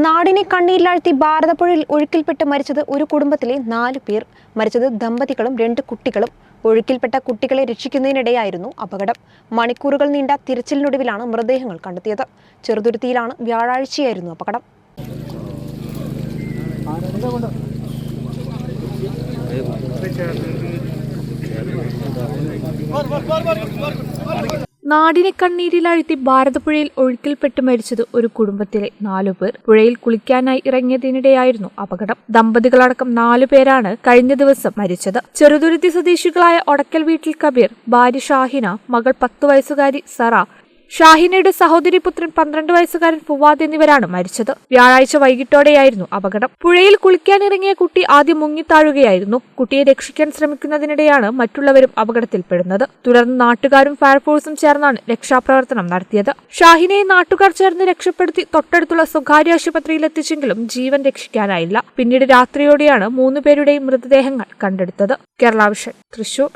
നാടിനെ കണ്ണീരിലാഴ്ത്തി ഭാരതപ്പുഴയിൽ ഒഴുക്കിൽപ്പെട്ട് മരിച്ചത് ഒരു കുടുംബത്തിലെ 4 പേർ. മരിച്ചത് ദമ്പതികളും 2 കുട്ടികളും. ഒഴുക്കിൽപ്പെട്ട കുട്ടികളെ രക്ഷിക്കുന്നതിനിടെയായിരുന്നു അപകടം. മണിക്കൂറുകൾ നീണ്ട തിരച്ചിലിനൊടുവിലാണ് മൃതദേഹങ്ങൾ കണ്ടെത്തിയത്. ചെറുതുരുത്തിയിലാണ് വ്യാഴാഴ്ചയായിരുന്നു അപകടം. നാടിനെ കണ്ണീരിലാഴ്ത്തി ഭാരതപ്പുഴയിൽ ഒഴുക്കിൽപ്പെട്ട് മരിച്ചത് ഒരു കുടുംബത്തിലെ 4 പേർ. പുഴയിൽ കുളിക്കാനായി ഇറങ്ങിയതിനിടെയായിരുന്നു അപകടം. ദമ്പതികളടക്കം 4 പേരാണ് കഴിഞ്ഞ ദിവസം മരിച്ചത്. ചെറുതുരുത്തി സ്വദേശികളായ ഒടക്കൽ വീട്ടിൽ കബീർ, ഭാര്യ ഷാഹിന, മകൾ 10 വയസ്സുകാരി സറ, ഷാഹിനയുടെ സഹോദരി പുത്രൻ 12 വയസ്സുകാരൻ ഫുവാദ് എന്നിവരാണ് മരിച്ചത്. വ്യാഴാഴ്ച വൈകിട്ടോടെയായിരുന്നു അപകടം. പുഴയിൽ കുളിക്കാനിറങ്ങിയ കുട്ടി ആദ്യം മുങ്ങിത്താഴുകയായിരുന്നു. കുട്ടിയെ രക്ഷിക്കാൻ ശ്രമിക്കുന്നതിനിടെയാണ് മറ്റുള്ളവരും അപകടത്തിൽപ്പെടുന്നത്. തുടർന്ന് നാട്ടുകാരും ഫയർഫോഴ്സും ചേർന്നാണ് രക്ഷാപ്രവർത്തനം നടത്തിയത്. ഷാഹിനയെ നാട്ടുകാർ ചേർന്ന് രക്ഷപ്പെടുത്തി തൊട്ടടുത്തുള്ള സ്വകാര്യ ആശുപത്രിയിൽ എത്തിച്ചെങ്കിലും ജീവൻ രക്ഷിക്കാനായില്ല. പിന്നീട് രാത്രിയോടെയാണ് 3 പേരുടെയും മൃതദേഹങ്ങൾ കണ്ടെടുത്തത്. കേരള വിഷൻ, തൃശൂർ.